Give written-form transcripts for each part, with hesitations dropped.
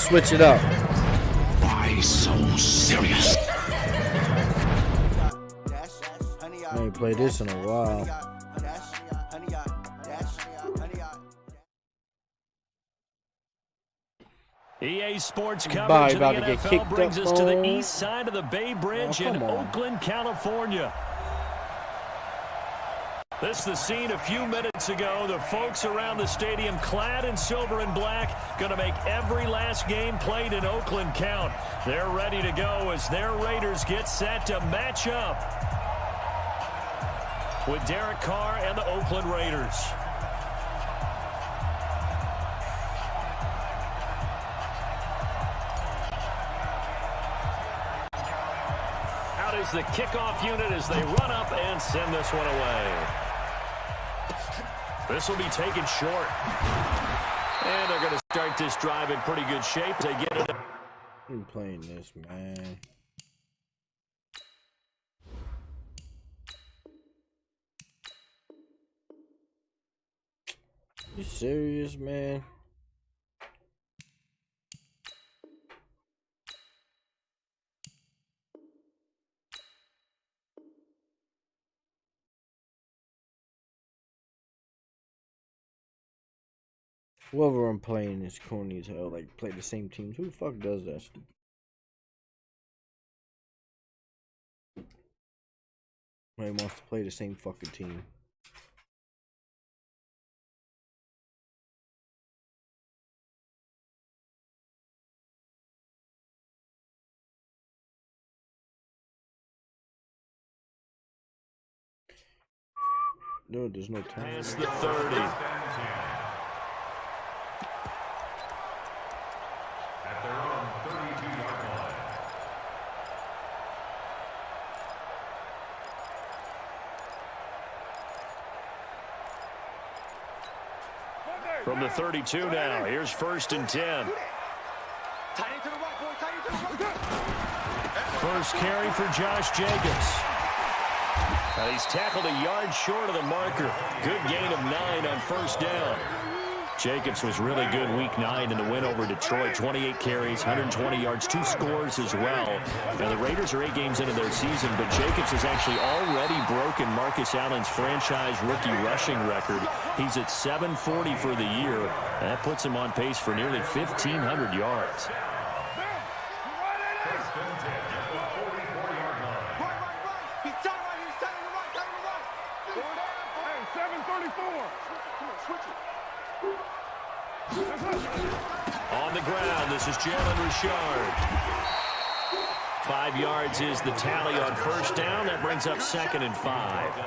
switch it up. Why so serious? I ain't played this in a while. EA Sports coverage of the NFL brings us to the east side of the Bay Bridge in Oakland, California. This is the scene a few minutes ago. The folks around the stadium clad in silver and black going to make every last game played in Oakland count. They're ready to go as their Raiders get set to match up with Derek Carr and the Oakland Raiders. Out is the kickoff unit as they run up and send this one away. This will be taken short. And they're going to start this drive in pretty good shape. They get it. I'm playing this, man. You serious, man? Whoever I'm playing is corny as hell. Like, play the same teams. Who the fuck does that? Nobody wants to play the same fucking team. No, there's no time. It's the 30. From the 32 now, here's 1st and 10. First carry for Josh Jacobs. Now he's tackled a yard short of the marker. Good gain of 9 on 1st down. Jacobs was really good week 9 in the win over Detroit. 28 carries, 120 yards, 2 scores as well. Now the Raiders are 8 games into their season, but Jacobs has actually already broken Marcus Allen's franchise rookie rushing record. He's at 740 for the year. That puts him on pace for nearly 1,500 yards. On the ground, this is Jalen Richard. 5 yards is the tally on 1st down. That brings up 2nd and 5.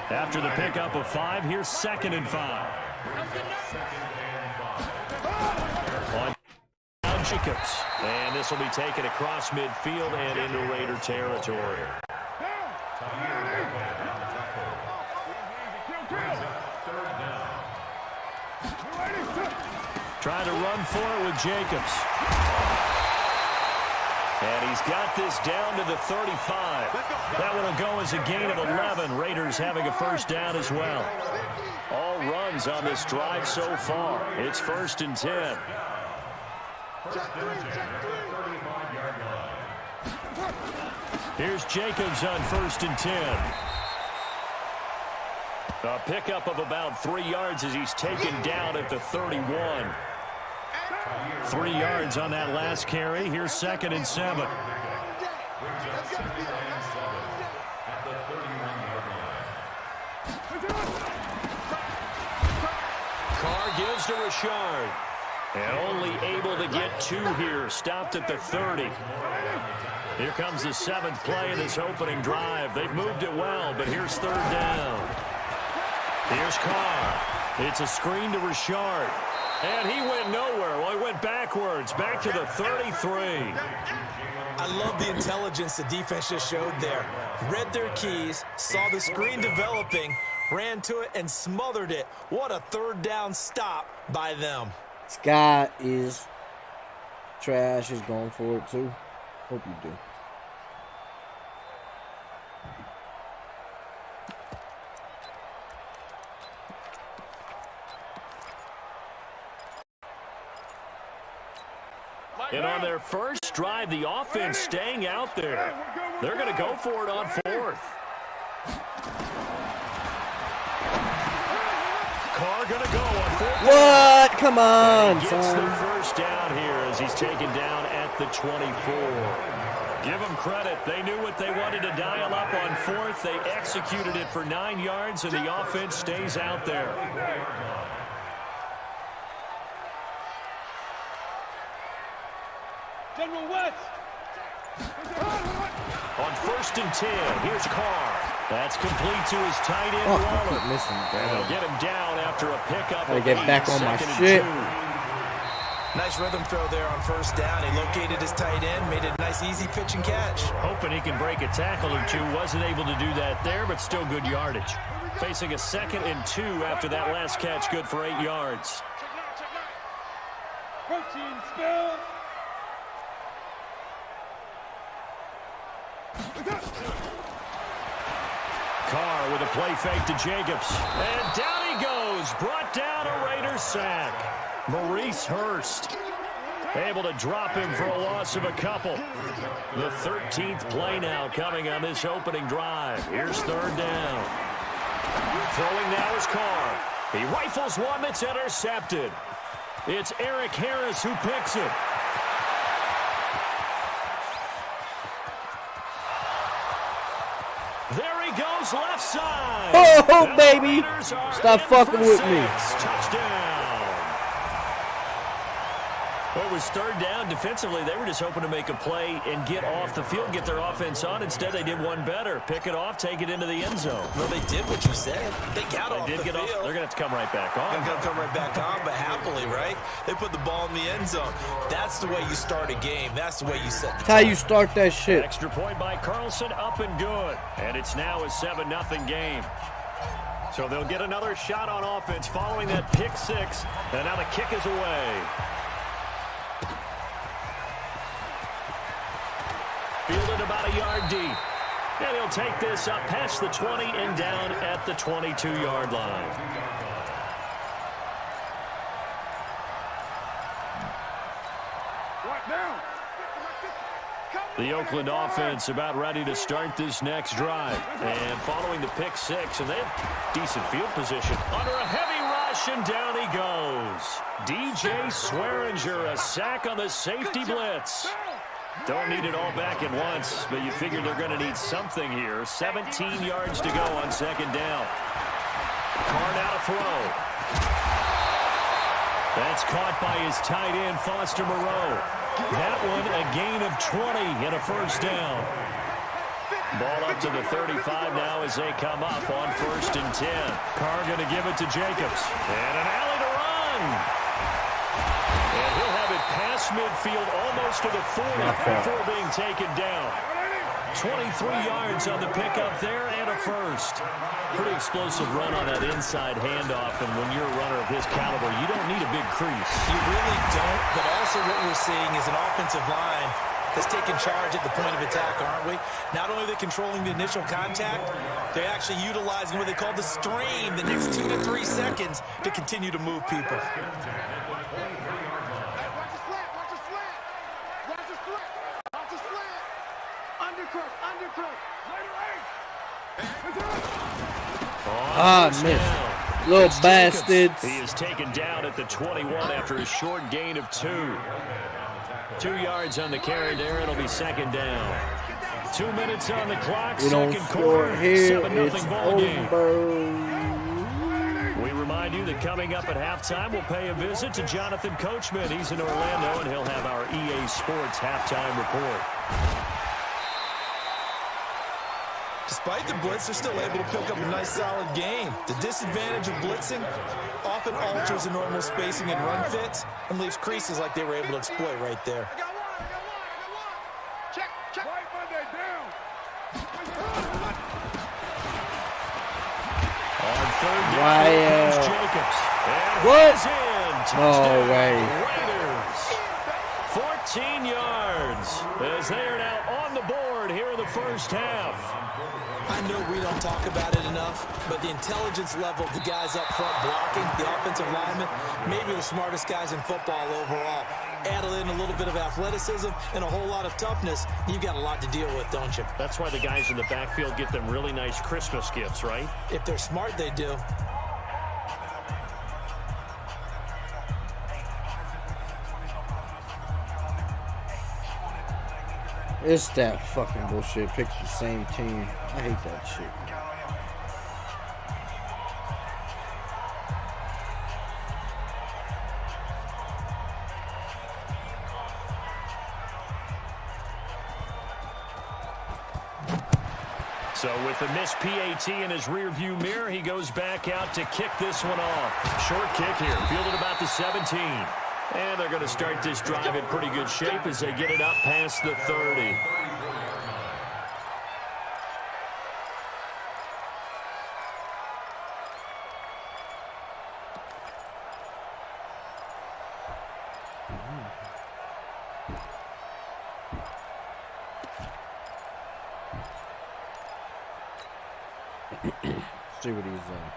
After the pickup of 5, here's 2nd and 5. On Jacobs. And this will be taken across midfield and into Raider territory. Trying to run for it with Jacobs. And he's got this down to the 35. That one will go as a gain of 11. Raiders having a 1st down as well. All runs on this drive so far. It's 1st and 10. Here's Jacobs on 1st and 10. A pickup of about 3 yards as he's taken down at the 31. 3 yards on that last carry. Here's 2nd and 7. Carr gives to Richard. And only able to get 2 here. Stopped at the 30. Here comes the 7th play of this opening drive. They've moved it well, but here's 3rd down. Here's Carr. It's a screen to Richard. And he went nowhere. Well, he went backwards, back to the 33. I love the intelligence the defense just showed there. Read their keys, saw the screen developing, ran to it, and smothered it. What a 3rd down stop by them. Scott is trash. Is going for it, too. Hope you do. And on their first drive, the offense staying out there. They're going to go for it on fourth. Carr going to go on fourth. What? Come on, Gets son. the first down here as he's taken down at the 24. Give them credit. They knew what they wanted to dial up on fourth. They executed it for 9 yards, and the offense stays out there. General West. On 1st and 10, here's Carr. That's complete to his tight end, Oh, I Waller. keep missing, And bro. they'll get him down after a pickup. Gotta of get 8, back on my 2nd and shit. 2. Nice rhythm throw there on first down. He located his tight end, made it a nice, easy pitch and catch. Hoping he can break a tackle or two. Wasn't able to do that there, but still good yardage. Facing a 2nd and 2 after that last catch, good for 8 yards. Protein spill. Carr with a play fake to Jacobs. And down he goes. Brought down a Raiders sack. Maurice Hurst able to drop him for a loss of a couple. The 13th play now coming on this opening drive. Here's 3rd down. Throwing now is Carr. He rifles one that's intercepted. It's Eric Harris who picks it. There he goes, left side. Oh, And baby. the Raiders are Stop in fucking for with me. 6. Touchdown. It was 3rd down. Defensively, they were just hoping to make a play and get off the field, get their offense on. Instead, they did one better. Pick it off, take it into the end zone. Well, they did what you said. They got off They the did get field. off. They're going to have to come right back on. They're going to come right back on, but happily, right? They put the ball in the end zone. That's the way you start a game. That's the way you set the That's how you start that shit. Extra point by Carlson, up and good. And it's now a 7-0 game. So they'll get another shot on offense following that pick 6. And now the kick is away. Fielded about a yard deep. And he'll take this up past the 20 and down at the 22-yard line. Right now. The Oakland offense about ready to start this next drive. And following the pick 6, and they have decent field position. Under a heavy rush, and down he goes. DJ Swearinger, a sack on the safety blitz. Don't need it all back at once, but you figure they're going to need something here. 17 yards to go on 2nd down. Carr now to throw. That's caught by his tight end, Foster Moreau. That one a gain of 20 and a 1st down. Ball up to the 35 now as they come up on 1st and 10. Carr going to give it to Jacobs. And an alley to run. And he'll have it past midfield almost to the 40 before being taken down. 23 yards on the pickup there and a 1st. Pretty explosive run on that inside handoff, and when you're a runner of his caliber, you don't need a big crease. You really don't, but also what we're seeing is an offensive line that's taking charge at the point of attack, aren't we? Not only are they controlling the initial contact, they're actually utilizing what they call the stream, the next 2 to 3 seconds, to continue to move people. Watch the slant. Watch the slant. Watch the slant. Watch the slant. Undercut. Undercut. Later 8. Ah, missed. Little bastards. He is taken down at the 21 after a short gain of 2. 2 yards on the carry there. It'll be 2nd down. 2 minutes on the clock. We don't 2nd score quarter. here. 7-0 It's ball game. over. We remind you that coming up at halftime, we'll pay a visit to Jonathan Coachman. He's in Orlando, and he'll have our EA Sports halftime report. Despite the blitz, they're still able to pick up a nice, solid gain. The disadvantage of blitzing often alters the normal spacing and run fits and leaves creases like they were able to exploit right there. I got one. I got one. I got one. Check. Check. Right Monday down. On 3rd down, Why, here comes Jacobs. And what? he's in. No Touchdown, way. Raiders. 14 yards as they are now on the board here in the 1st half. I know we don't talk about it enough, but the intelligence level of the guys up front blocking, the offensive linemen, maybe the smartest guys in football overall. add in a little bit of athleticism and a whole lot of toughness, you've got a lot to deal with, don't you? That's why the guys in the backfield get them really nice Christmas gifts, right? If they're smart, they do. It's that fucking bullshit. Pick the same team. I hate that shit. So with the missed PAT in his rearview mirror, he goes back out to kick this one off. Short kick here, fielded about the 17. And they're going to start this drive in pretty good shape as they get it up past the 30. See what he's done.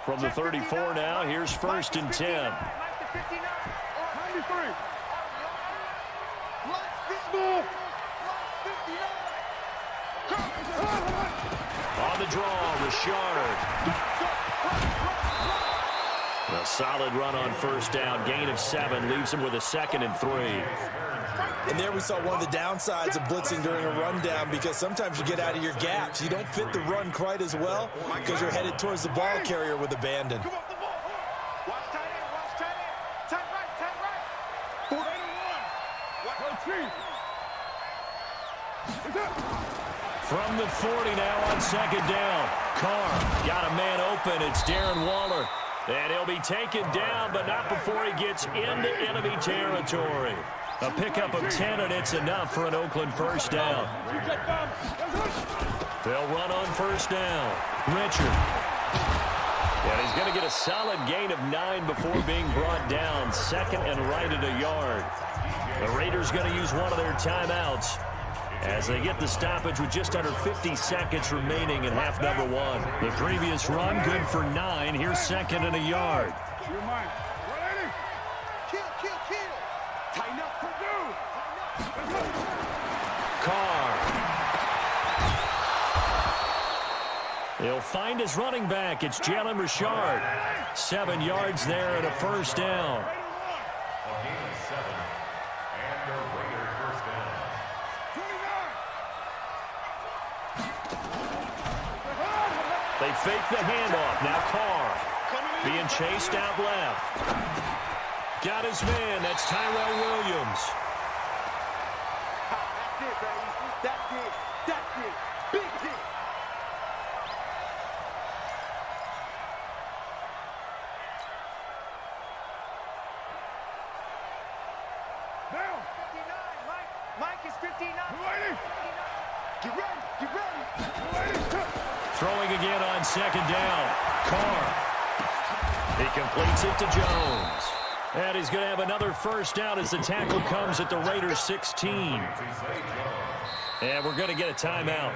From the 34 now, here's 1st and 10. On the draw, Richard. A solid run on 1st down. Gain of 7 leaves him with a 2nd and 3. And there we saw one of the downsides of blitzing during a rundown, because sometimes you get out of your gaps. You don't fit the run quite as well because you're headed towards the ball carrier with abandon. Watch tight end, watch tight end. Tight right, tight right. 4 From the 40 now on 2nd down. Carr got a man open. It's Darren Waller. And he'll be taken down, but not before he gets into enemy territory. A pickup of 10, and it's enough for an Oakland 1st down. They'll run on 1st down. Richard. And he's going to get a solid gain of 9 before being brought down. 2nd and right at a yard. The Raiders going to use one of their timeouts as they get the stoppage with just under 50 seconds remaining in half number 1. The previous run good for 9. Here's 2nd and a yard. Tighten up, Purdue. Carr. He'll find his running back. It's Jalen Richard. 7 yards there and a 1st down. They fake the handoff. Now Carr being chased out left. Got his man. That's Tyrell Williams. That's it, baby. That's it. That's it. Big hit. Now. 59, Mike is 59. Get ready. Get ready. Throwing again on 2nd down. Carr. He completes it to Jones. And he's going to have another 1st down as the tackle comes at the Raiders 16. And we're going to get a timeout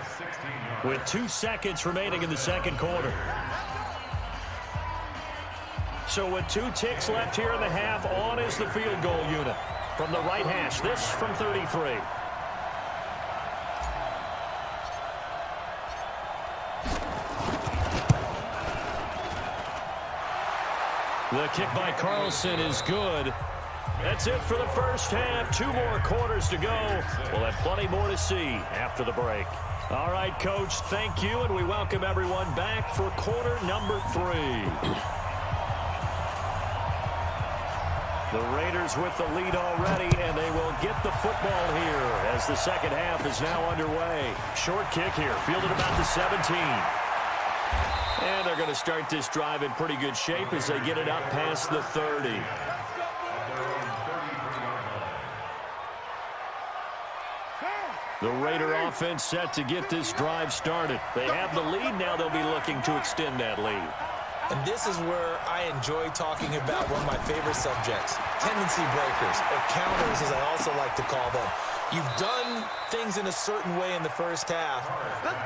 with 2 seconds remaining in the 2nd quarter. So with 2 ticks left here in the half, on is the field goal unit. From the right hash, this from 33. The kick by Carlson is good. That's it for the 1st half. 2 more quarters to go. We'll have plenty more to see after the break. All right, Coach, thank you, and we welcome everyone back for quarter number 3. The Raiders with the lead already, and they will get the football here as the 2nd half is now underway. Short kick here, fielded about the 17. And they're going to start this drive in pretty good shape as they get it up past the 30. The Raider offense set to get this drive started. They have the lead. Now they'll be looking to extend that lead. And this is where I enjoy talking about one of my favorite subjects, tendency breakers, or counters as I also like to call them. You've done things in a certain way in the 1st half,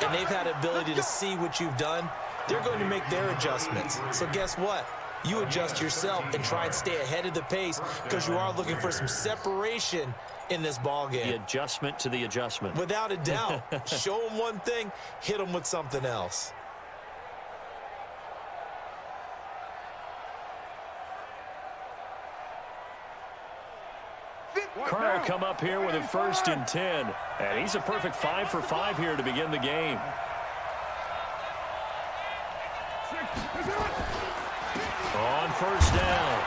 and they've had the ability to see what you've done. They're going to make their adjustments. So guess what? you adjust yourself and try and stay ahead of the pace because you are looking for some separation in this ball game. The adjustment to the adjustment. Without a doubt. Show them one thing, hit them with something else. Carr come up here with a 1st and 10. And he's a perfect 5 for 5 here to begin the game. On 1st down,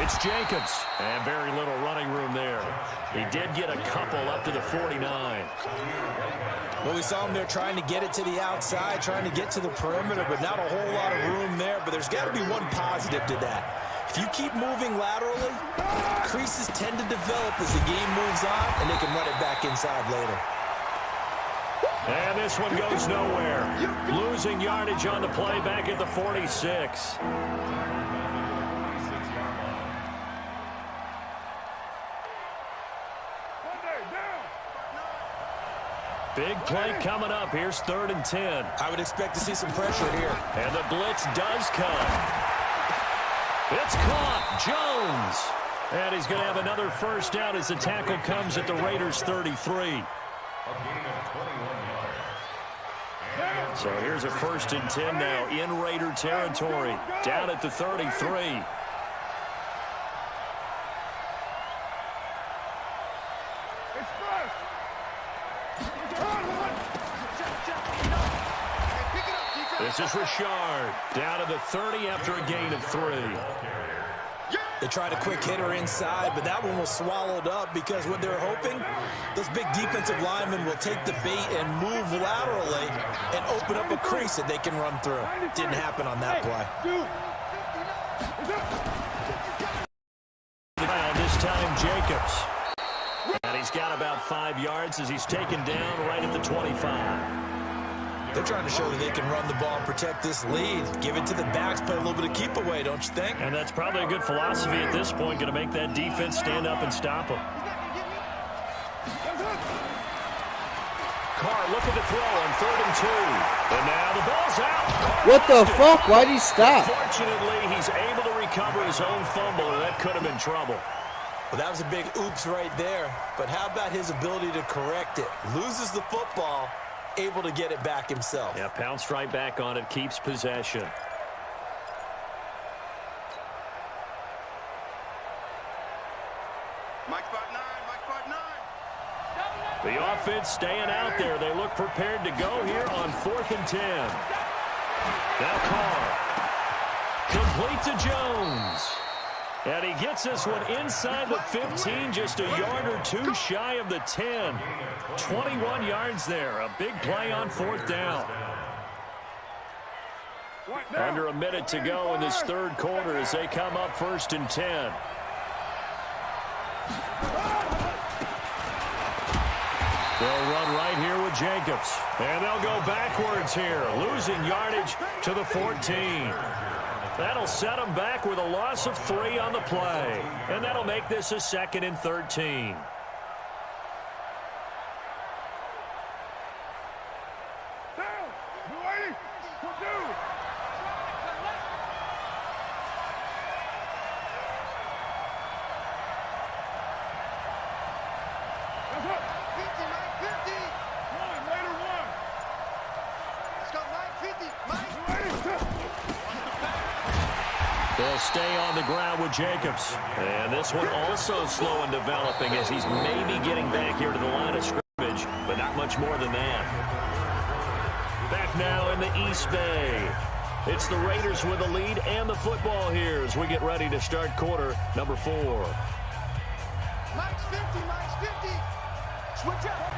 it's Jacobs. And very little running room there. He did get a couple up to the 49. Well, we saw him there trying to get it to the outside, trying to get to the perimeter, but not a whole lot of room there. But there's got to be one positive to that. If you keep moving laterally, creases tend to develop as the game moves on, and they can run it back inside later. And this one goes nowhere. Losing yardage on the play back at the 46. Big play coming up. Here's 3rd and 10. I would expect to see some pressure here. And the blitz does come. It's caught. Jones. And he's going to have another 1st down as the tackle comes at the Raiders' 33. So here's a 1st and 10 now in Raider territory. Down at the 33. This is Richard. Down to the 30 after a gain of 3. They tried a quick hitter inside, but that one was swallowed up because what they're hoping, those big defensive linemen will take the bait and move laterally and open up a crease that they can run through. Didn't happen on that play. This time, Jacobs. And he's got about 5 yards as he's taken down right at the 25. They're trying to show that they can run the ball and protect this lead. Give it to the backs, play a little bit of keep away, don't you think? And that's probably a good philosophy at this point, going to make that defense stand up and stop them. Carr looking to throw on 3rd and 2. And now the ball's out. Carr What the fuck? Why'd he stop? Fortunately, he's able to recover his own fumble, and that could have been trouble. Well, that was a big oops right there. But how about his ability to correct it? Loses the football, able to get it back himself. Yeah, pounced right back on it, keeps possession. Mike spot 9, Mike spot 9. The offense staying out there. They look prepared to go here on 4th and 10. Now Carr. Complete to Jones. And he gets this one inside the 15, just a yard or 2 shy of the 10. 21 yards there. A big play on 4th down. Under a minute to go in this 3rd quarter as they come up 1st and 10. They'll run right here with Jacobs. And they'll go backwards here, losing yardage to the 14. That'll set them back with a loss of 3 on the play. And that'll make this a 2nd and 13. They'll stay on the ground with Jacobs. And this one also slow in developing as he's maybe getting back here to the line of scrimmage, but not much more than that. Back now in the East Bay. It's the Raiders with the lead and the football here as we get ready to start quarter number 4. Mike's 50, Mike's 50. Switch up.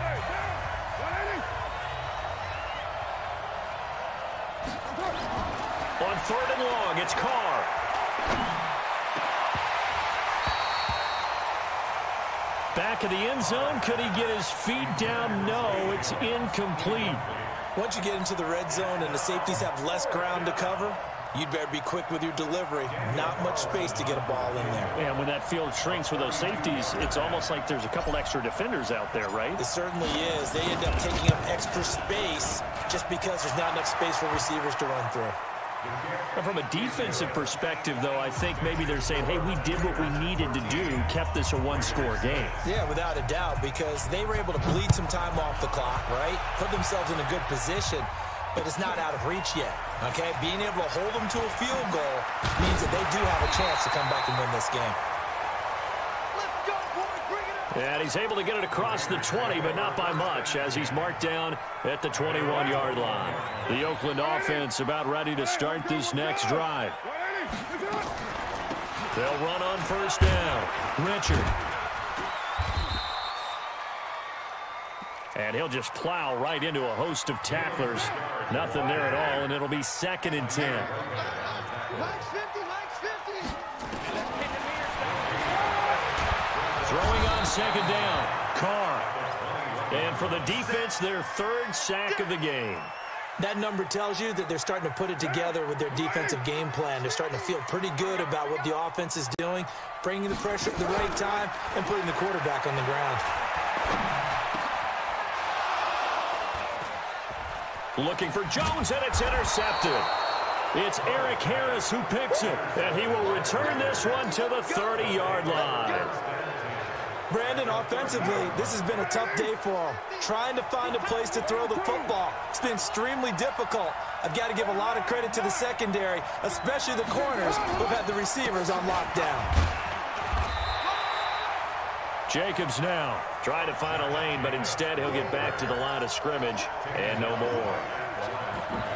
On 3rd and long, it's Carr. Back of the end zone. Could he get his feet down? No, it's incomplete. Once you get into the red zone and the safeties have less ground to cover, you'd better be quick with your delivery. Not much space to get a ball in there. And when that field shrinks with those safeties, it's almost like there's a couple extra defenders out there, right? It certainly is. They end up taking up extra space just because there's not enough space for receivers to run through. From a defensive perspective, though, I think maybe they're saying, hey, we did what we needed to do, kept this a one-score game. Yeah, without a doubt, because they were able to bleed some time off the clock, right? Put themselves in a good position, but it's not out of reach yet, okay? Being able to hold them to a field goal means that they do have a chance to come back and win this game. And he's able to get it across the 20, but not by much, as he's marked down at the 21-yard line. The Oakland offense about ready to start this next drive. They'll run on first down. Richard. And he'll just plow right into a host of tacklers. Nothing there at all, and it'll be 2nd and 10. Max 50, Max 50. Throwing on 2nd down, Carr. And for the defense, their 3rd sack of the game. That number tells you that they're starting to put it together with their defensive game plan. They're starting to feel pretty good about what the offense is doing, bringing the pressure at the right time, and putting the quarterback on the ground. Looking for Jones, and it's intercepted. It's Eric Harris who picks it, and he will return this one to the 30-yard line. Brandon, offensively, this has been a tough day for him. Trying to find a place to throw the football. It's been extremely difficult. I've got to give a lot of credit to the secondary, especially the corners who've had the receivers on lockdown. Jacobs now trying to find a lane, but instead he'll get back to the line of scrimmage and no more.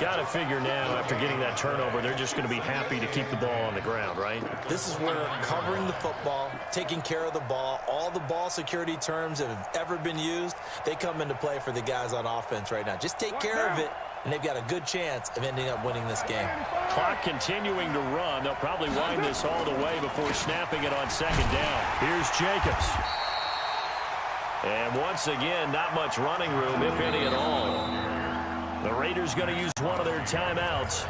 Got to figure now, after getting that turnover, they're just going to be happy to keep the ball on the ground, right? This is where covering the football, taking care of the ball, all the ball security terms that have ever been used, they come into play for the guys on offense right now. Just take care of it, and they've got a good chance of ending up winning this game. Clock continuing to run. They'll probably wind this all the way before snapping it on 2nd down. Here's Jacobs. And once again, not much running room, if any at all. The Raiders going to use one of their timeouts.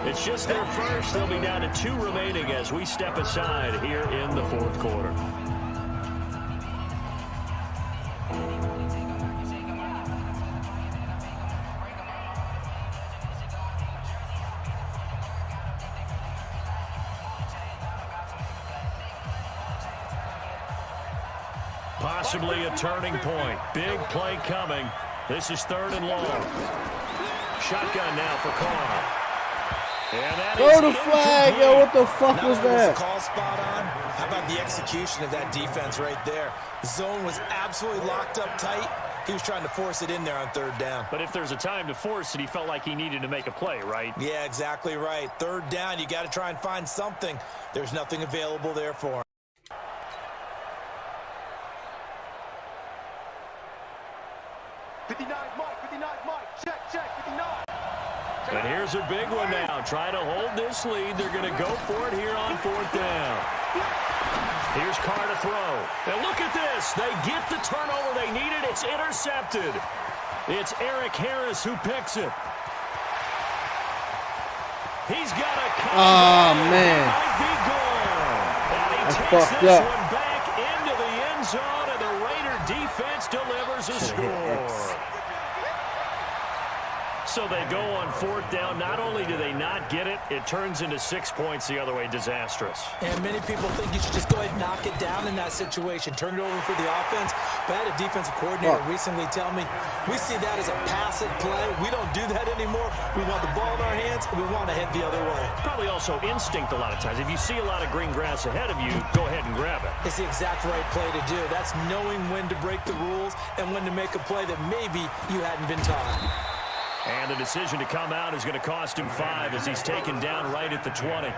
It's just their first. They'll be down to 2 remaining as we step aside here in the 4th quarter. Possibly a turning point. Big play coming. This is 3rd and long. Shotgun now for Carr. And that Throw the flag, yo. What the fuck was that? Call spot on. How about the execution of that defense right there? The zone was absolutely locked up tight. He was trying to force it in there on 3rd down. But if there's a time to force it, he felt like he needed to make a play, right? Yeah, exactly right. 3rd down, you got to try and find something. There's nothing available there for him. And here's a big one now. Trying to hold this lead. They're going to go for it here on 4th down. Here's Carr to throw. And look at this. They get the turnover they needed. It's intercepted. It's Eric Harris who picks it. He's got a cut. Oh, man. Might be gone. And he takes fucked this up. one back into the end zone, and the Raider defense delivers a score. So they go on 4th down. Not only do they not get it, it turns into 6 points the other way. Disastrous. And many people think you should just go ahead and knock it down in that situation. Turn it over for the offense. But I had a defensive coordinator recently tell me, we see that as a passive play. We don't do that anymore. We want the ball in our hands, and we want to head the other way. Probably also instinct a lot of times. If you see a lot of green grass ahead of you, go ahead and grab it. It's the exact right play to do. That's knowing when to break the rules and when to make a play that maybe you hadn't been taught. And the decision to come out is going to cost him 5 as he's taken down right at the 20.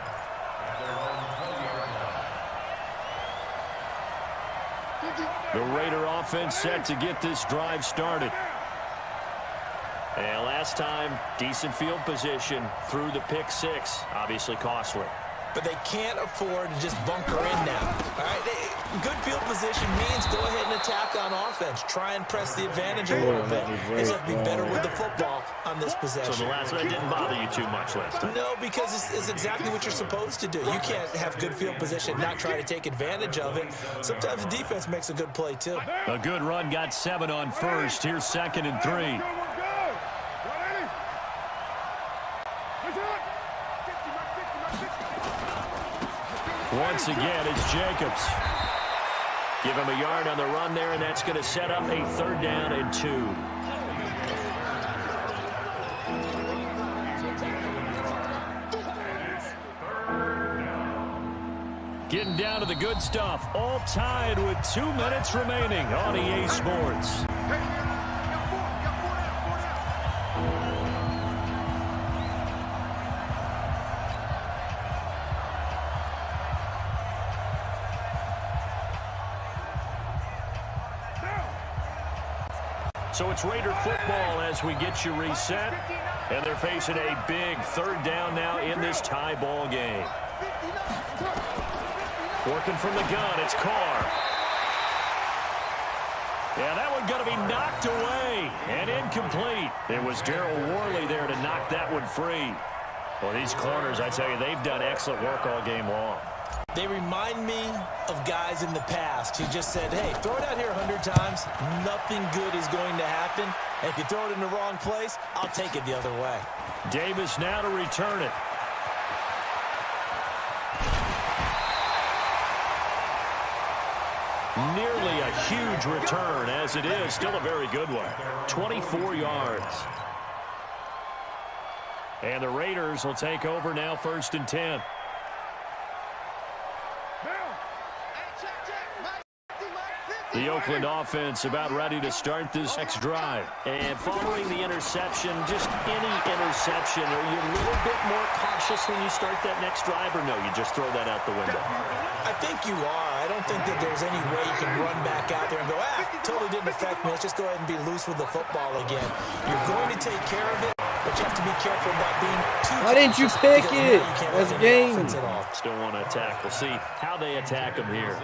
The Raider offense set to get this drive started. And last time, decent field position through the pick 6. Obviously costly. But they can't afford to just bunker in now. All right, good field position means go ahead and attack on offense. Try and press the advantage a little bit. They just have to be better with the football on this possession. So the last one didn't bother you too much last time? No, because it's exactly what you're supposed to do. You can't have good field position, not try to take advantage of it. Sometimes the defense makes a good play, too. A good run got 7 on first. Here's 2nd and 3. once again, it's Jacobs. Give him a yard on the run there, and that's going to set up a 3rd down and 2. Getting down to the good stuff. All tied with 2 minutes remaining on EA Sports. So it's Raider football as we get you reset. And they're facing a big 3rd down now in this tie ball game. Working from the gun, it's Carr. Yeah, that one going to be knocked away and incomplete. It was Daryl Worley there to knock that one free. Well, these corners, I tell you, they've done excellent work all game long. They remind me of guys in the past who just said, hey, throw it out here 100 times. Nothing good is going to happen. And if you throw it in the wrong place, I'll take it the other way. Davis now to return it. Nearly a huge return, as it is. Still a very good one. 24 yards. And the Raiders will take over now, 1st and 10. The Oakland offense about ready to start this next drive. And following the interception, just any interception, are you a little bit more cautious when you start that next drive, or no, you just throw that out the window? I think you are. I don't think that there's any way you can run back out there and go, totally didn't affect me. Let's just go ahead and be loose with the football again. You're going to take care of it, but you have to be careful about being too Why didn't you pick it? That's a game. Still want to attack. We'll see how they attack them here.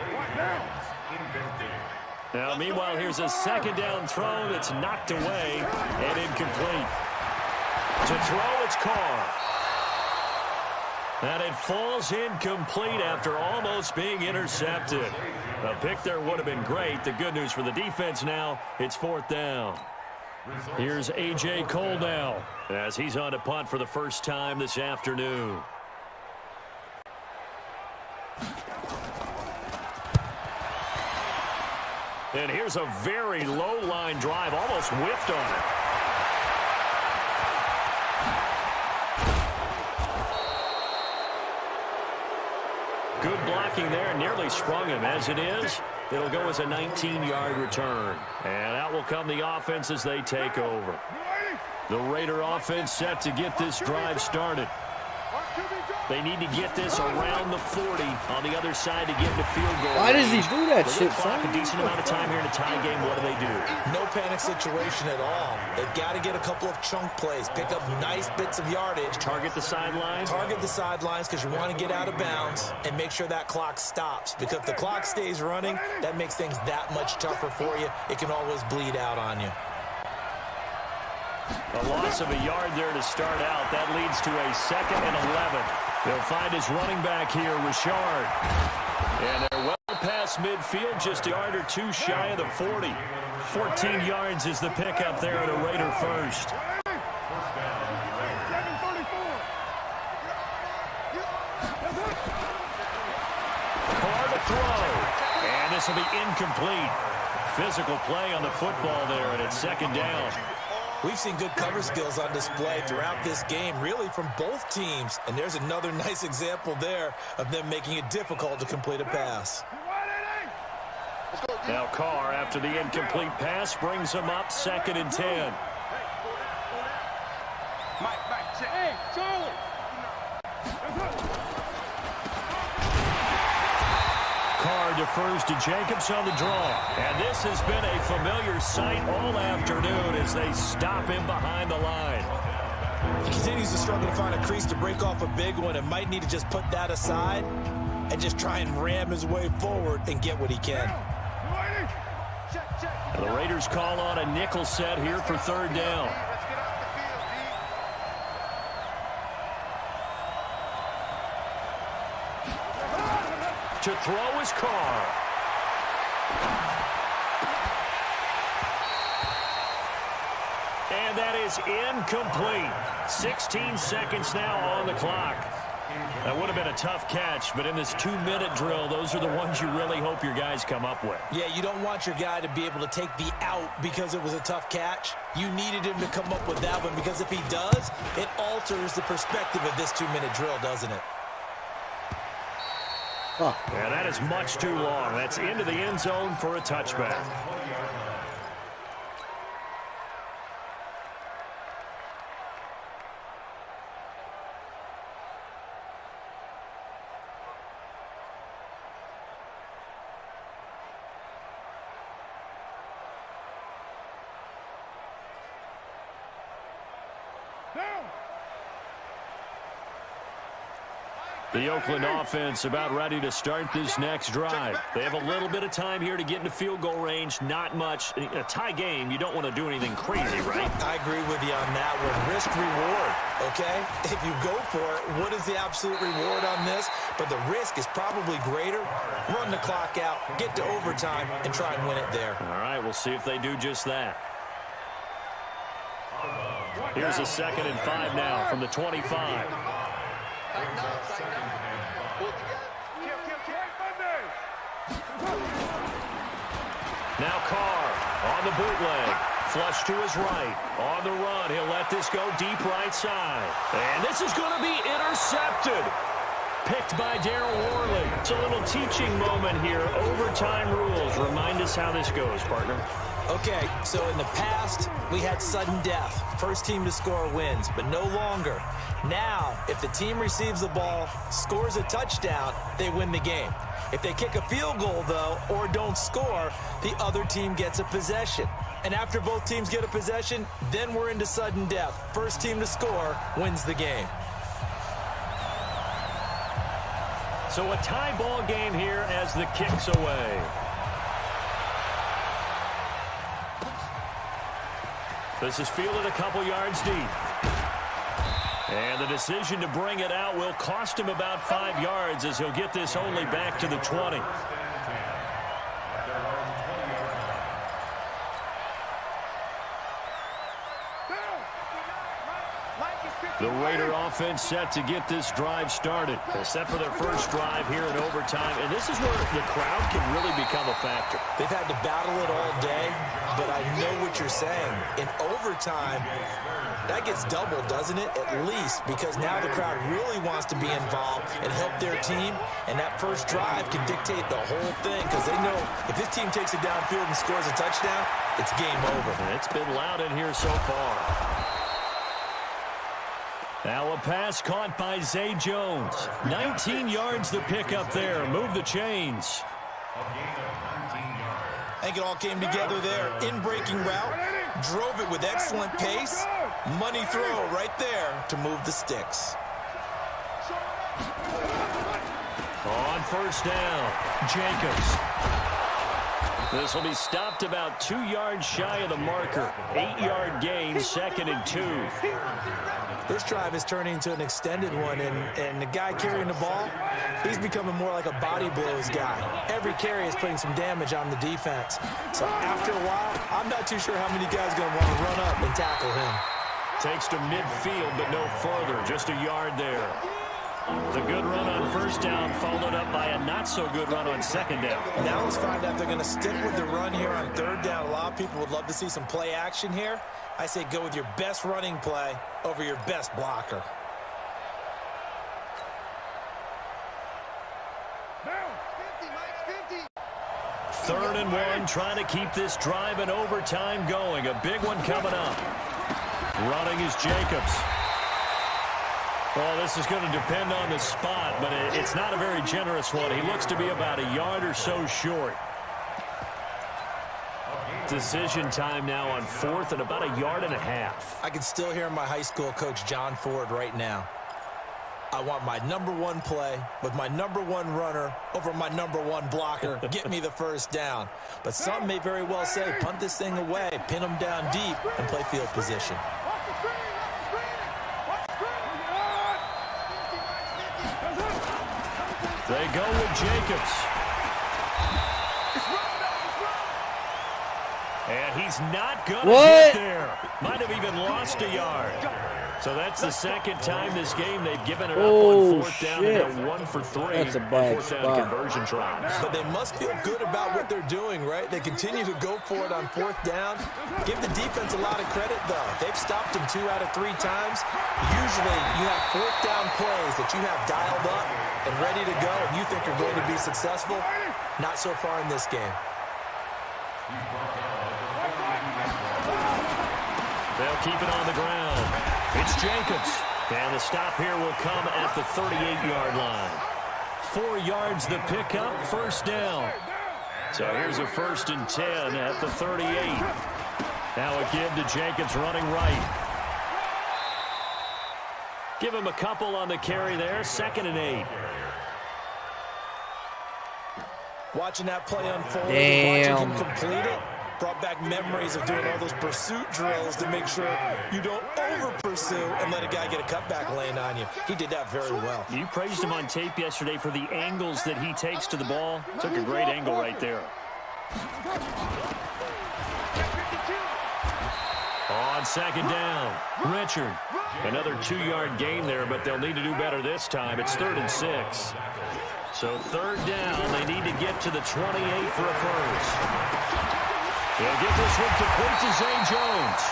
Now, meanwhile, here's a 2nd down throw that's knocked away and incomplete. To throw, it's Carr. And it falls incomplete after almost being intercepted. A pick there would have been great. The good news for the defense now, it's 4th down. Here's A.J. Cole now as he's on to punt for the first time this afternoon. And here's a very low-line drive, almost whiffed on it. Good blocking there, nearly sprung him. As it is, it'll go as a 19-yard return. And out will come the offense as they take over. The Raider offense set to get this drive started. They need to get this around the 40 on the other side to get into field goal. Why does he do that shit, son? A decent amount of time here in a tie game. What do? No panic situation at all. They've got to get a couple of chunk plays, pick up nice bits of yardage. Target the sidelines? Target the sidelines because you want to get out of bounds and make sure that clock stops. Because if the clock stays running, that makes things that much tougher for you. It can always bleed out on you. A loss of a yard there to start out. That leads to a 2nd and 11. They'll find his running back here, Richard. And they're well past midfield, just a yard or two shy of the 40. 14 yards is the pickup there at a Raider first. Carr to throw. And this will be incomplete. Physical play on the football there, and it's 2nd down. We've seen good cover skills on display throughout this game, really from both teams. And there's another nice example there of them making it difficult to complete a pass. Now Carr, after the incomplete pass, brings him up 2nd and 10. Hey, Charlie. Carr defers to Jacobs on the draw. And this has been a familiar sight all afternoon as they stop him behind the line. He continues to struggle to find a crease to break off a big one and might need to just put that aside and just try and ram his way forward and get what he can. The Raiders call on a nickel set here for 3rd down. To throw is Carr. And that is incomplete. 16 seconds now on the clock. That would have been a tough catch, but in this 2-minute drill, those are the ones you really hope your guys come up with. Yeah, you don't want your guy to be able to take the out because it was a tough catch. You needed him to come up with that one because if he does, it alters the perspective of this 2-minute drill, doesn't it? Oh. Yeah, that is much too long. That's into the end zone for a touchback. The Oakland offense about ready to start this next drive. They have a little bit of time here to get into field goal range. Not much. A tie game, you don't want to do anything crazy, right? I agree with you on that one. Risk-reward, okay? If you go for it, what is the absolute reward on this? But the risk is probably greater. Run the clock out, get to overtime, and try and win it there. All right, we'll see if they do just that. Here's a 2nd and 5 now from the 25. Now Carr on the bootleg. Flush to his right. On the run, he'll let this go deep right side. And this is going to be intercepted. Picked by Daryl Worley. It's a little teaching moment here. Overtime rules. Remind us how this goes, partner. Okay, so in the past, we had sudden death. First team to score wins, but no longer. Now, if the team receives the ball, scores a touchdown, they win the game. If they kick a field goal, though, or don't score, the other team gets a possession. And after both teams get a possession, then we're into sudden death. First team to score wins the game. So a tie ball game here as the kick's away. This is fielded a couple yards deep. And the decision to bring it out will cost him about 5 yards as he'll get this only back to the 20. The Raider offense set to get this drive started. They're set for their first drive here in overtime. And this is where the crowd can really become a factor. They've had to battle it all day, but I know what you're saying. In overtime, that gets doubled, doesn't it? At least, because now the crowd really wants to be involved and help their team. And that first drive can dictate the whole thing because they know if this team takes it downfield and scores a touchdown, it's game over. And it's been loud in here so far. Now a pass caught by Zay Jones. 19 yards to pick up there. Move the chains. I think it all came together there. In-breaking route. Drove it with excellent pace. Money throw right there to move the sticks. On first down, Jacobs. This will be stopped about 2 yards shy of the marker. 8-yard gain, 2nd and 2. This drive is turning into an extended one, and the guy carrying the ball, he's becoming more like a body blows guy. Every carry is putting some damage on the defense. So after a while, I'm not too sure how many guys are going to want to run up and tackle him. Takes to midfield, but no further. Just a yard there. The good run on first down followed up by a not-so-good run on 2nd down. Now let's find out if they're going to stick with the run here on 3rd down. A lot of people would love to see some play action here. I say go with your best running play over your best blocker. Third and 1, trying to keep this drive in overtime going. A big one coming up. Running is Jacobs. Well, this is going to depend on the spot, but it's not a very generous one. He looks to be about a yard or so short. Decision time now on 4th and about a yard and a half. I can still hear my high school coach, John Ford, right now. I want my #1 play with my #1 runner over my #1 blocker. Get me the first down. But some may very well say, punt this thing away, pin them down deep, and play field position. They go with Jacobs. And he's not going to get there. Might have even lost a yard. So that's the second time this game they've given it up on fourth down, and they're 1 for 3. That's a bad fourth down spot. conversion tries. But they must feel good about what they're doing, right? They continue to go for it on fourth down. Give the defense a lot of credit, though. They've stopped them 2 out of 3 times. Usually you have fourth down plays that you have dialed up and ready to go, and you think are going to be successful. Not so far in this game. They'll keep it on the ground. It's Jacobs. And the stop here will come at the 38-yard line. 4 yards the pickup, first down. So here's a 1st and 10 at the 38. Now a give to Jacobs running right. Give him a couple on the carry there, 2nd and 8. Watching that play unfold, Damn. watching him complete it, brought back memories of doing all those pursuit drills to make sure you don't over-pursue and let a guy get a cutback lane on you. He did that very well. You praised him on tape yesterday for the angles that he takes to the ball. Took a great angle right there. On 2nd down, Richard. Another 2-yard gain there, but they'll need to do better this time. It's 3rd and 6. So 3rd down, they need to get to the 28 for a first. They'll get this one complete to Zay Jones.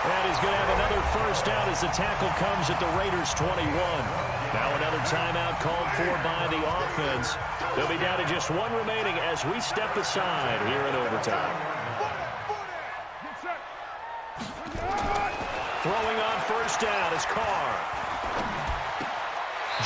And he's going to have another first down as the tackle comes at the Raiders' 21. Now another timeout called for by the offense. They'll be down to just 1 remaining as we step aside here in overtime. Throwing on first down is Carr.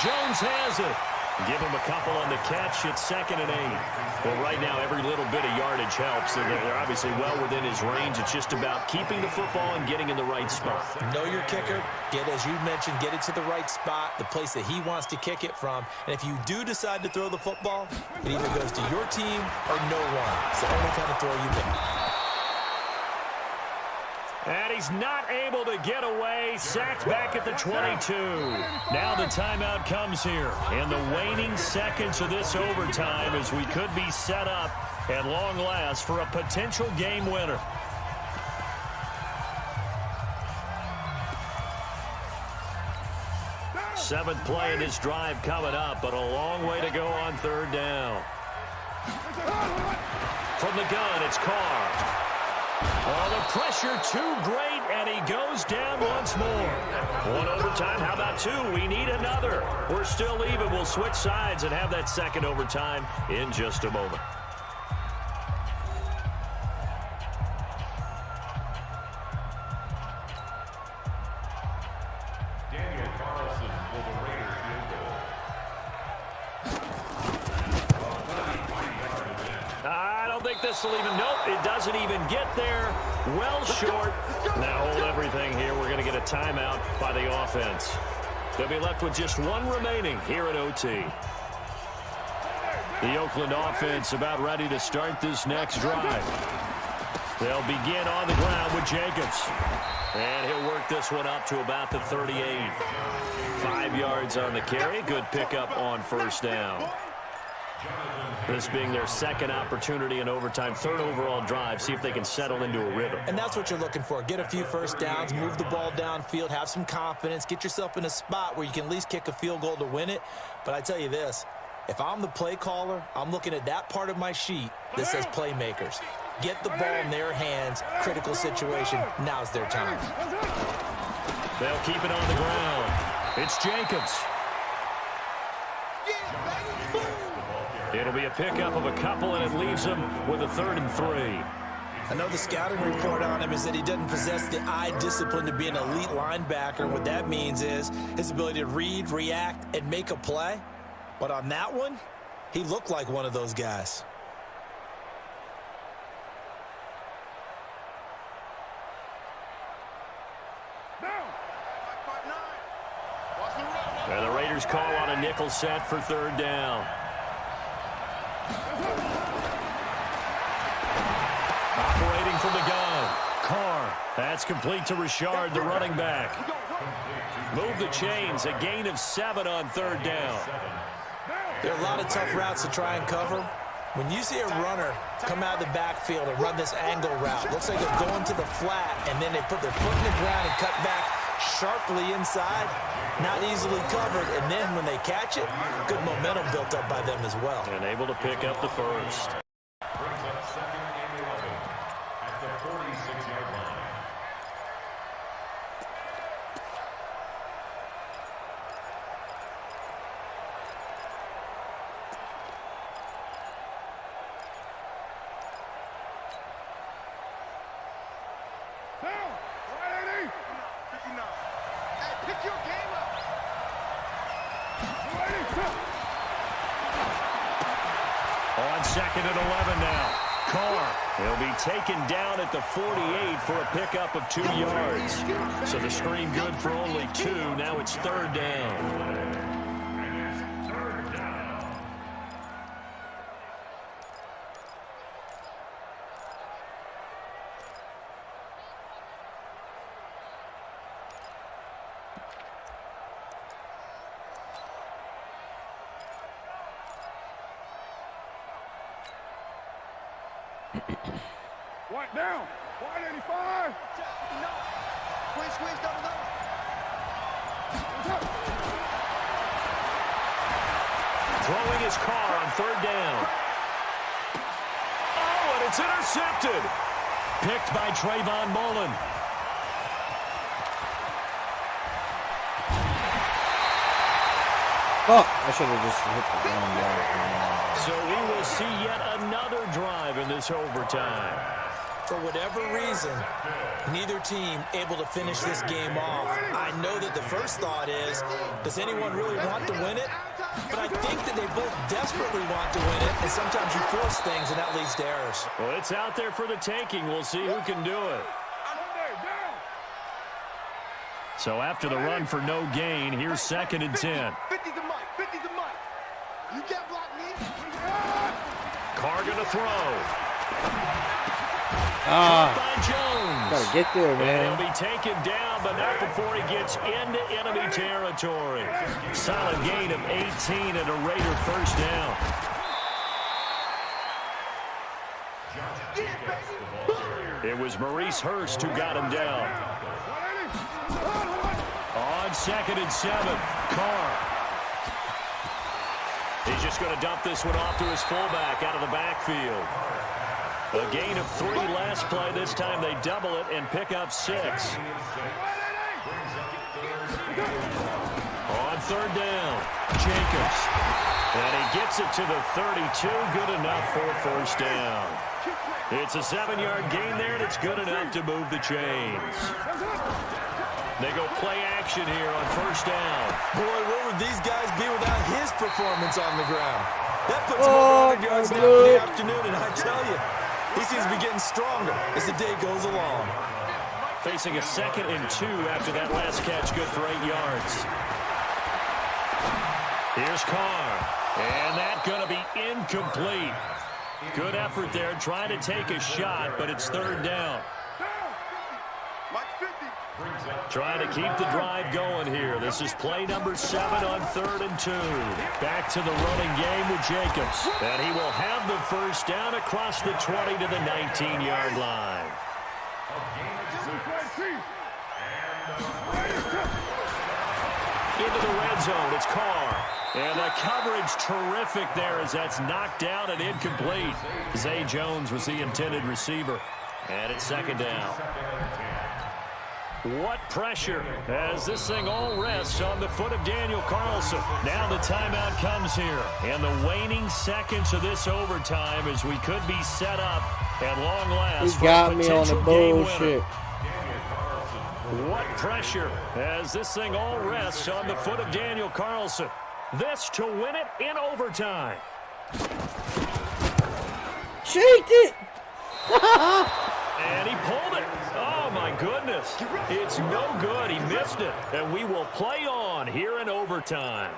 Jones has it. Give him a couple on the catch. It's 2nd and 8. Well, right now, every little bit of yardage helps. They're obviously well within his range. It's just about keeping the football and getting in the right spot. Know your kicker. As you mentioned, get it to the right spot, the place that he wants to kick it from. And if you do decide to throw the football, it either goes to your team or no one. It's the only kind of throw you make. And he's not able to get away. Sacked back at the 22. Now the timeout comes here in the waning seconds of this overtime as we could be set up at long last for a potential game winner. Seventh play in this drive coming up, but a long way to go on 3rd down. From the gun, it's Carr. Oh, the pressure too great, and he goes down once more. 1 overtime, how about 2? We need another. We're still even. We'll switch sides and have that 2nd overtime in just a moment. Daniel Carlson for the Raiders field goal. I don't think this will even, nope, it doesn't even get there. Well short. Now hold everything here. We're going to get a timeout by the offense. They'll be left with just 1 remaining here at OT. The Oakland offense about ready to start this next drive. They'll begin on the ground with Jacobs. And he'll work this one up to about the 38. 5 yards on the carry. Good pickup on first down. This being their 2nd opportunity in overtime, 3rd overall drive. See if they can settle into a rhythm. And that's what you're looking for. Get a few first downs, move the ball downfield, have some confidence, get yourself in a spot where you can at least kick a field goal to win it. But I tell you this, if I'm the play caller, I'm looking at that part of my sheet that says playmakers. Get the ball in their hands, critical situation, now's their time. They'll keep it on the ground. It's Jacobs. It'll be a pickup of a couple, and it leaves him with a 3rd and 3. I know the scouting report on him is that he doesn't possess the eye discipline to be an elite linebacker. What that means is his ability to read, react, and make a play. But on that one, he looked like one of those guys. And the Raiders call on a nickel set for 3rd down. Operating from the gun. Carr. That's complete to Richard, the running back. Move the chains. A gain of 7 on 3rd down. There are a lot of tough routes to try and cover. When you see a runner come out of the backfield and run this angle route, looks like they're going to the flat, and then they put their foot in the ground and cut back. sharply inside, not easily covered, and then when they catch it, good momentum built up by them as well. And able to pick up the first. Brings up second and 11 at the 46-yard line. Down. 180. 59. Hey, pick your game up. 180. On second and 11 now. Carr, he'll be taken down at the 48 for a pickup of 2 yards. So the screen good for only 2. Now it's third down. One down. 185. No. Squeeze, double. Throwing his car on third down. Oh, and it's intercepted. Picked by Trayvon Mullen. Oh, I should have just hit the ground. So we will see yet another drive in this overtime. For whatever reason, neither team able to finish this game off. I know that the first thought is, does anyone really want to win it? But I think that they both desperately want to win it, and sometimes you force things, and that leads to errors. Well, it's out there for the taking. We'll see who can do it. So after the run for no gain, here's second and 10. 50 to Mike. 50 to Mike. You can't block me. Carr gonna throw. By Jones. Gotta get there, And man. he'll be taken down, but not before he gets into enemy territory. Solid gain of 18 and a Raider first down. It was Maurice Hurst who got him down. On second and 7, Carr. He's just going to dump this one off to his fullback out of the backfield. A gain of 3 last play. This time they double it and pick up 6. On third down, Jacobs. And he gets it to the 32. Good enough for a first down. It's a 7-yard gain there, and it's good enough to move the chains. They go play action here on first down. Boy, where would these guys be without his performance on the ground? That puts him over 100 yards now for the afternoon, and I tell you, he seems to be getting stronger as the day goes along. Facing a 2nd and 2 after that last catch, good for 8 yards. Here's Carr, and that's going to be incomplete. Good effort there, trying to take a shot, but it's third down. Mike 50. Trying to keep the drive going here. This is play number 7 on 3rd and 2. Back to the running game with Jacobs. And he will have the first down across the 20 to the 19-yard line. Into the red zone, it's Carr. And the coverage terrific there as that's knocked down and incomplete. Zay Jones was the intended receiver. And it's second down. What pressure as this thing all rests on the foot of Daniel Carlson. Now the timeout comes here. And the waning seconds of this overtime as we could be set up at long last. He got me on the bullshit. What pressure as this thing all rests on the foot of Daniel Carlson. This to win it in overtime. Shaked it. And he pulled it. Oh, my goodness. It's no good. He missed it. And we will play on here in overtime.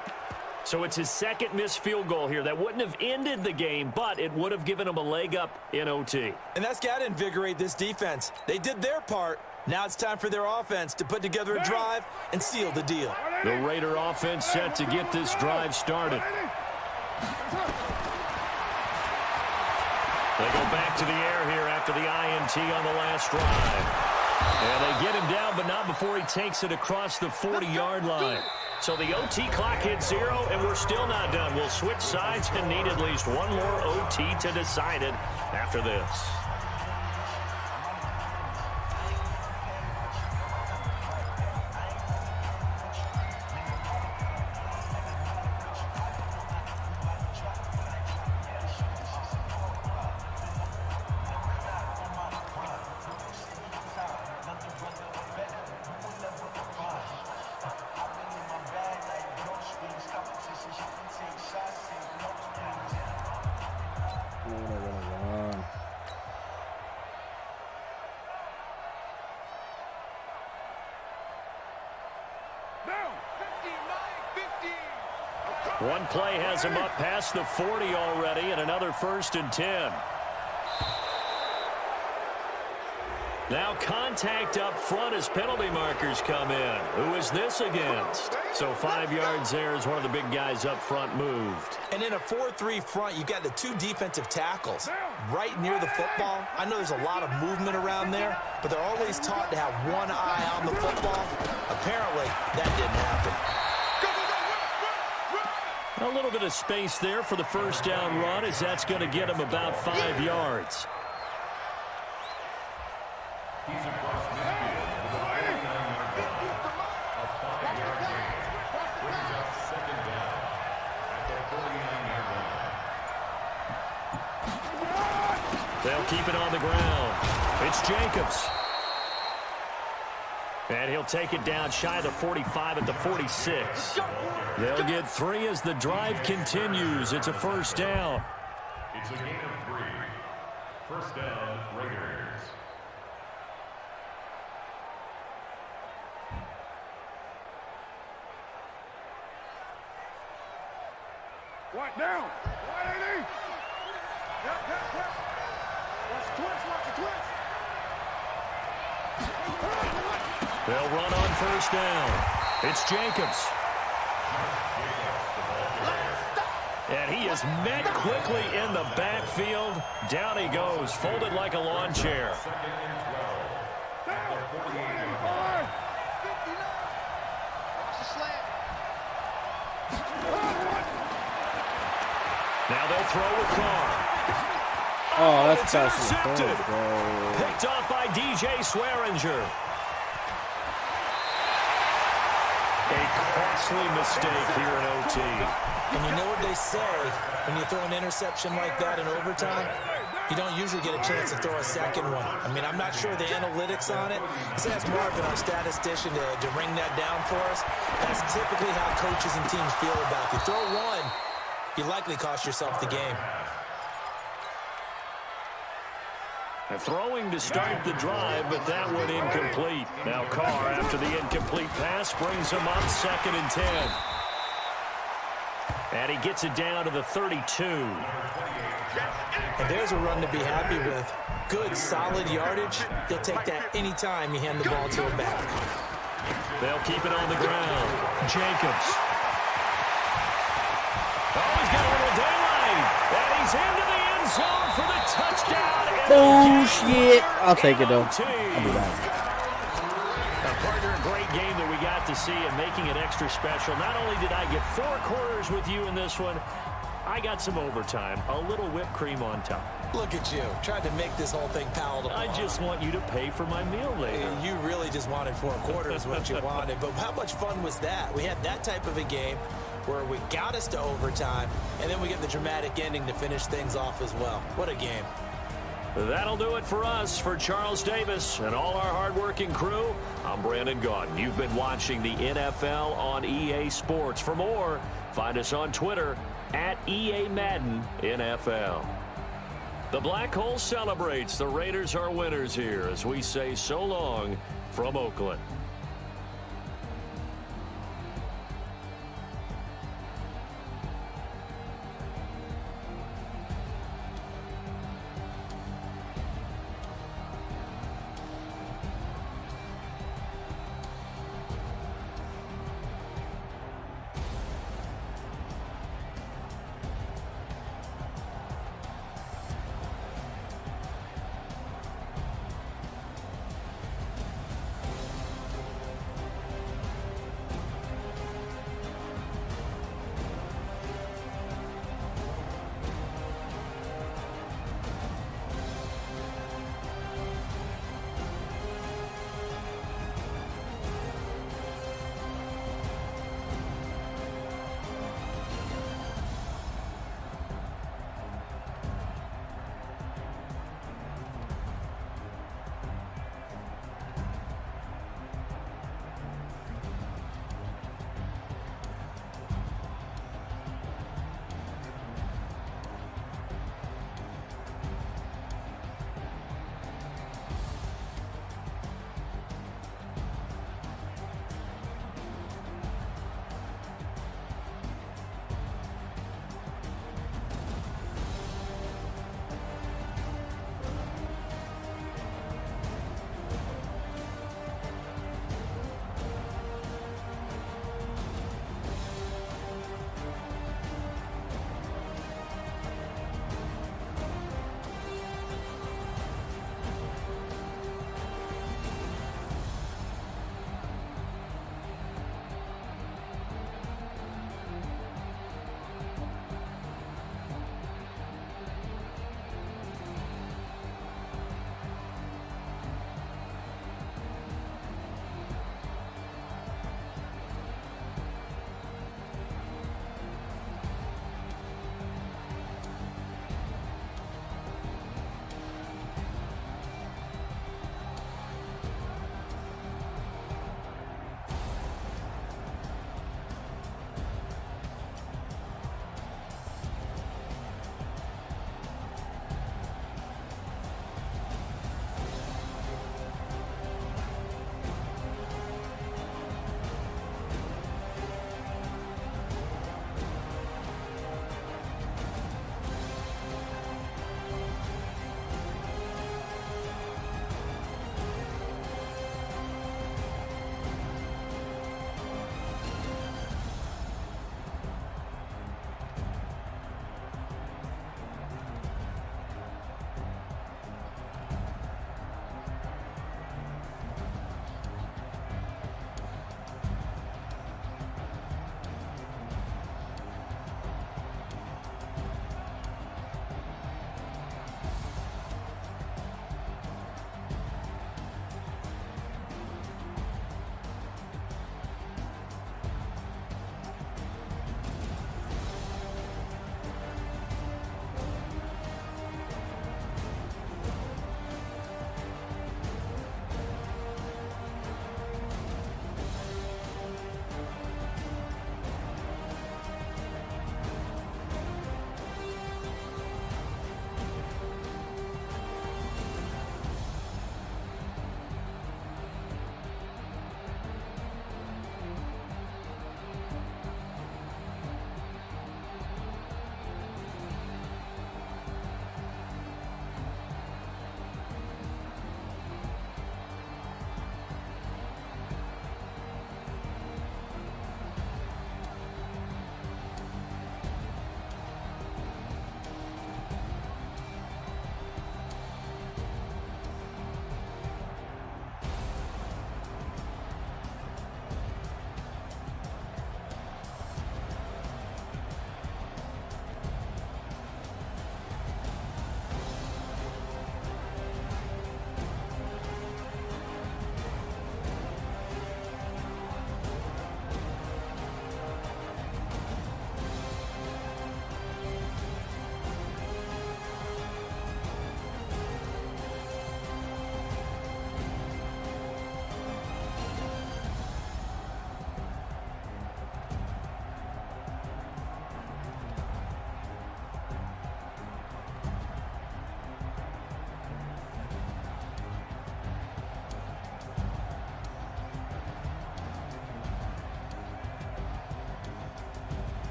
So it's his second missed field goal here. That wouldn't have ended the game, but it would have given him a leg up in OT. And that's got to invigorate this defense. They did their part. Now it's time for their offense to put together a drive and seal the deal. The Raider offense set to get this drive started. They go back to the air here after the INT on the last drive. And they get him down, but not before he takes it across the 40-yard line. So the OT clock hits 0, and we're still not done. We'll switch sides and need at least one more OT to decide it after this. One play has him up past the 40 already, and another 1st and 10. Now contact up front as penalty markers come in. Who is this against? So 5 yards there as one of the big guys up front moved. And in a 4-3 front, you've got the 2 defensive tackles right near the football. I know there's a lot of movement around there, but they're always taught to have one eye on the football. Apparently, that didn't happen. A little bit of space there for the first down run, as that's going to get him about 5 yards. He's across midfield with a 49-yard run. A 5-yard gain brings up 2nd down at the 49-yard line. They'll keep it on the ground. It's Jacobs. And he'll take it down shy of the 45 at the 46. They'll get 3 as the drive continues. It's a 1st down. It's a gain of 3. 1st down, Raiders. Right down. 180. Yep. Watch the twist. They'll run on 1st down. It's Jacobs. And he is met quickly in the backfield. Down he goes, folded like a lawn chair. 2nd and 12 at the 48-yard line. Now they'll throw with Carr. Oh, that's It's passing intercepted. the bro. Picked off by DJ Swearinger. A costly mistake here in OT. And you know what they say, when you throw an interception like that in overtime, you don't usually get a chance to throw a second one. I mean, I'm not sure the analytics on it. Let's ask Marvin, our statistician, to ring that down for us. That's typically how coaches and teams feel about it. You throw one, you likely cost yourself the game. Throwing to start the drive, but that one incomplete. Now Carr, after the incomplete pass, brings him up 2nd and 10. And he gets it down to the 32. And there's a run to be happy with. Good, solid yardage. He'll take that any time you hand the ball to him back. They'll keep it on the ground. Jacobs. Oh, he's got a little daylight. And he's into the end zone for the touchdown. Bullshit. I'll take it, though. I'll be back. A partner, a great game that we got to see and making it extra special. Not only did I get 4 quarters with you in this one, I got some overtime. A little whipped cream on top. Look at you, trying to make this whole thing palatable. I just want you to pay for my meal later. You really just wanted 4 quarters, what you wanted. But how much fun was that? We had that type of a game where we got us to overtime, and then we get the dramatic ending to finish things off as well. What a game. That'll do it for us. For Charles Davis and all our hardworking crew, I'm Brandon Gaudin. You've been watching the NFL on EA Sports. For more, find us on Twitter at EA Madden NFL. The Black Hole celebrates. The Raiders are winners here as we say so long from Oakland.